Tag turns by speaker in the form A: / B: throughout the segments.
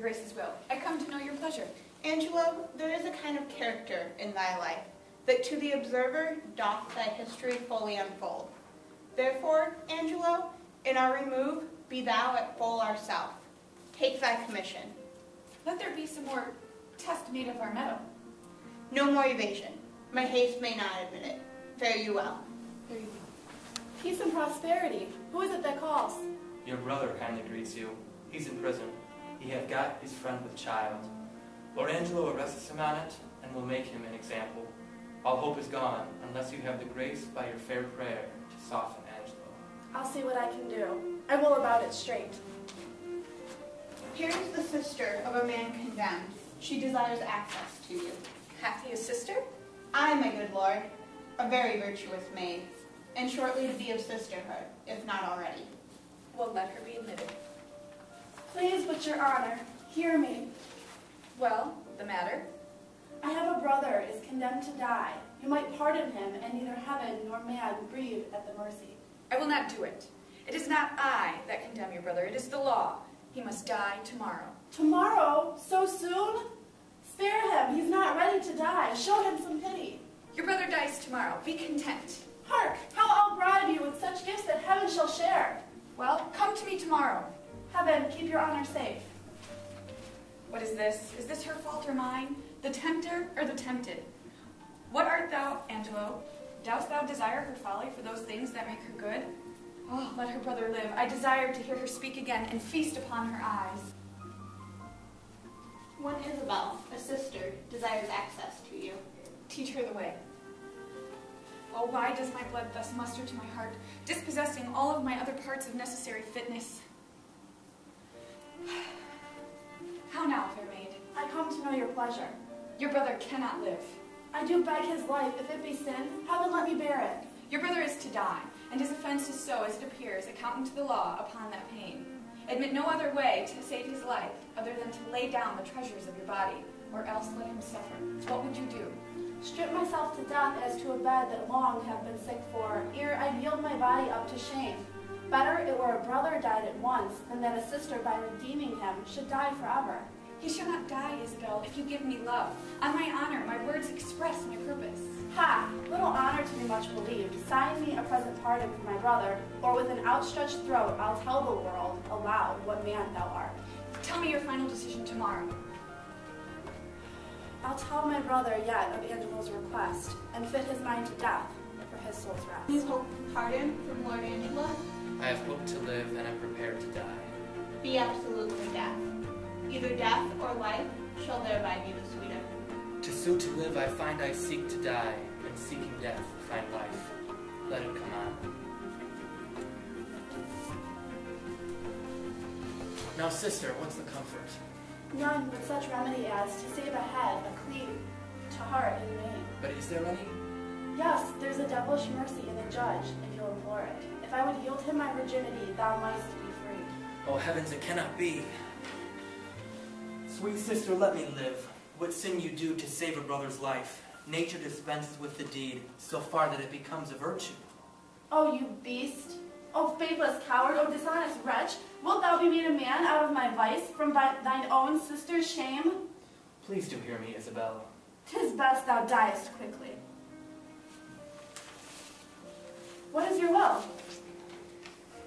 A: your grace's will. I come to know your pleasure.
B: Angelo, there is a kind of character in thy life, that to the observer doth thy history fully unfold. Therefore, Angelo, in our remove, be thou at full ourself. Take thy commission.
A: Let there be some more test made of our metal.
B: No more evasion. My haste may not admit it. Fare you well.
A: Here you go.
C: Peace and prosperity. Who is it that calls?
D: Your brother kindly greets you. He's in prison. He hath got his friend with child. Lord Angelo arrests him on it, and will make him an example. All hope is gone, unless you have the grace by your fair prayer to soften Angelo.
C: I'll see what I can do. I will about it straight.
B: Here is the sister of a man condemned. She desires access to you.
A: Hath he a sister?
B: I, my good lord, a very virtuous maid, and shortly to be of sisterhood, if not already.
A: Well, let her be admitted.
C: Please, but your honor, hear me.
A: Well, the matter?
C: I have a brother is condemned to die. You might pardon him, and neither heaven nor man grieve at the mercy.
A: I will not do it. It is not I that condemn your brother. It is the law. He must die tomorrow.
C: Tomorrow? So soon? Spare him. He's not ready to die. Show him some pity.
A: Your brother dies tomorrow. Be content.
C: Hark! How I'll bribe you with such gifts that heaven shall share.
A: Well, come to me tomorrow.
C: Heaven, keep your honor safe.
A: What is this? Is this her fault or mine? The tempter or the tempted? What art thou, Angelo? Dost thou desire her folly for those things that make her good? Oh, let her brother live. I desire to hear her speak again and feast upon her eyes.
B: One Isabel, a sister, desires access to you.
A: Teach her the way. Oh, why does my blood thus muster to my heart, dispossessing all of my other parts of necessary fitness? How now, fair maid?
C: I come to know your pleasure.
A: Your brother cannot live.
C: I do beg his life. If it be sin, heaven let me bear it.
A: Your brother is to die, and his offense is so, as it appears, accounting to the law upon that pain. Admit no other way to save his life, other than to lay down the treasures of your body, or else let him suffer. What would you do?
C: Strip myself to death as to a bed that long have been sick for, ere I'd yield my body up to shame. Better it were a brother died at once, than that a sister, by redeeming him, should die forever.
A: He shall not die, Isabel, if you give me love. On my honor, my words express my purpose.
C: Ha! Little honor to be much believed. Sign me a present pardon for my brother, or with an outstretched throat I'll tell the world aloud what man thou art.
A: Tell me your final decision tomorrow.
C: I'll tell my brother yet of Angelo's request, and fit his mind to death for his soul's rest.
B: You hope pardon from Lord Angelo?
D: I have hoped to live, and am prepared to die.
B: Be absolutely death. Either death or life shall thereby be the sweeter.
D: To sue to live, I find I seek to die, and seeking death, find life. Let it come on. Now, sister, what's the comfort?
C: None but such remedy as to save a head, a cleave to heart in vain.
D: But is there any?
C: Yes, there's a devilish mercy in the judge, if you'll implore it. If I would yield him my virginity, thou mightst be free.
D: Oh heavens, it cannot be. Sweet sister, let me live. What sin you do to save a brother's life? Nature dispenses with the deed, so far that it becomes a virtue.
C: Oh, you beast! Oh, faithless coward! Oh, dishonest wretch! Wilt thou be made a man out of my vice, from thine own sister's shame?
D: Please do hear me, Isabel.
C: 'Tis best thou diest quickly. What is your will?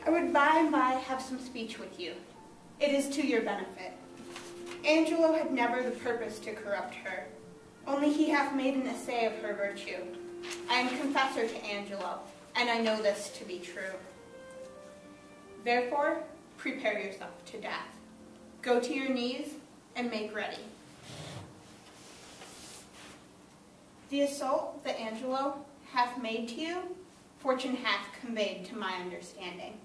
B: I would by and by have some speech with you. It is to your benefit. Angelo had never the purpose to corrupt her. Only he hath made an essay of her virtue. I am confessor to Angelo, and I know this to be true. Therefore, prepare yourself to death. Go to your knees and make ready. The assault that Angelo hath made to you, fortune hath conveyed to my understanding.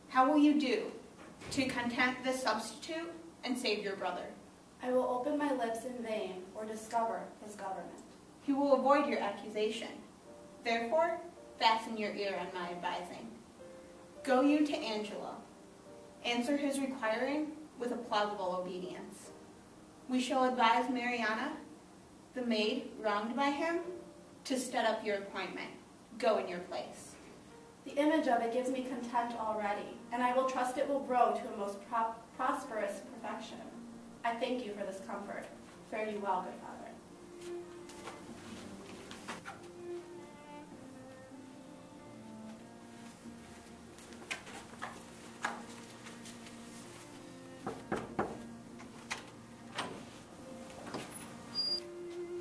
B: How will you do to content this substitute and save your brother?
C: I will open my lips in vain, or discover his government.
B: He will avoid your accusation. Therefore, fasten your ear on my advising. Go you to Angelo. Answer his requiring with a plausible obedience. We shall advise Mariana, the maid wronged by him, to set up your appointment. Go in your place.
C: The image of it gives me content already, and I will trust it will grow to a most prosperous perfection. I thank you for this comfort. Fare you well, good father.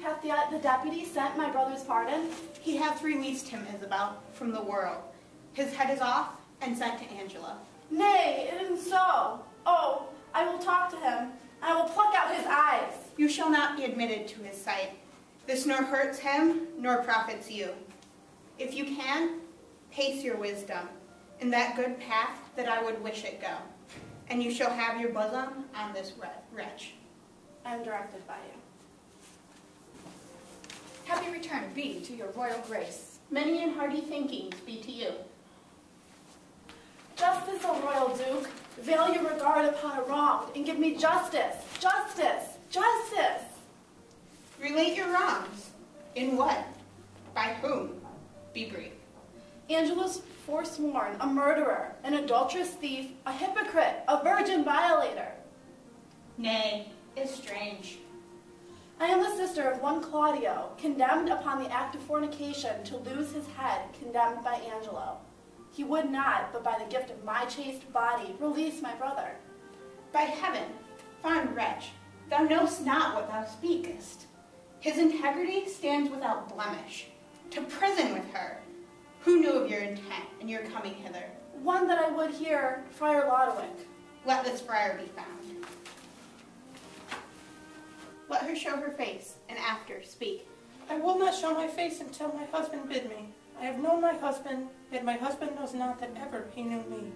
C: Hath yet the deputy sent my brother's pardon?
B: He hath released him, Isabel, from the world. His head is off and sent to Angela.
C: Nay, it isn't so. Oh, I will talk to him. I will pluck out his eyes.
B: You shall not be admitted to his sight. This nor hurts him, nor profits you. If you can, pace your wisdom in that good path that I would wish it go, and you shall have your bosom on this wretch.
C: I am directed by you.
A: Happy return be to your royal grace.
B: Many and hearty thankings be to you.
C: Justice, O royal duke, veil your regard upon a wrong, and give me justice, justice, justice.
B: Relate your wrongs. In what? By whom? Be brief.
C: Angela's forsworn, a murderer, an adulterous thief, a hypocrite, a virgin violator.
B: Nay, it's strange.
C: I am the sister of one Claudio, condemned upon the act of fornication to lose his head, condemned by Angelo. He would not, but by the gift of my chaste body, release my brother.
B: By heaven, fond wretch, thou knowest not what thou speakest. His integrity stands without blemish. To prison with her. Who knew of your intent and your coming hither?
C: One that I would hear, Friar Lodowick.
B: Let this friar be found. Let her show her face, and after speak.
E: I will not show my face until my husband bid me. I have known my husband, yet my husband knows not that ever he knew me.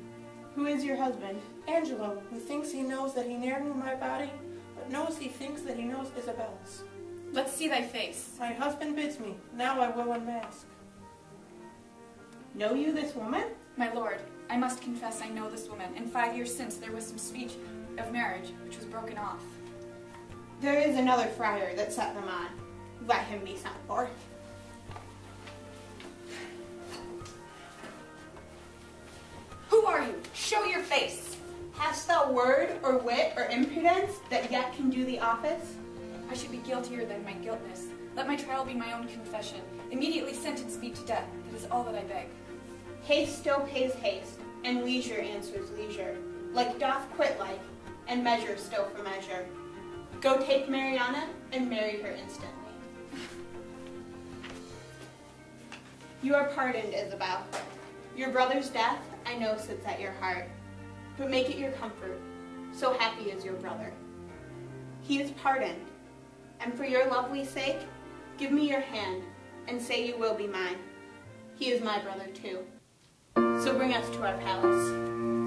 B: Who is your husband?
E: Angelo, who thinks he knows that he ne'er knew my body, but knows he thinks that he knows Isabella's.
A: Let's see thy face.
E: My husband bids me, now I will unmask.
B: Know you this woman?
A: My lord, I must confess I know this woman, and 5 years since there was some speech of marriage, which was broken off.
B: There is another friar that set them on. Let him be sent forth.
A: Who are you? Show your face.
B: Hast thou word or wit or impudence that yet can do the office?
A: I should be guiltier than my guiltness. Let my trial be my own confession. Immediately sentence me to death. That is all that I beg.
B: Haste still pays haste, and leisure answers leisure. Like doth quit like, and measure still for measure. Go take Mariana and marry her instantly. You are pardoned, Isabel. Your brother's death, I know, sits at your heart. But make it your comfort, so happy is your brother. He is pardoned, and for your lovely sake, give me your hand, and say you will be mine. He is my brother too. So bring us to our palace.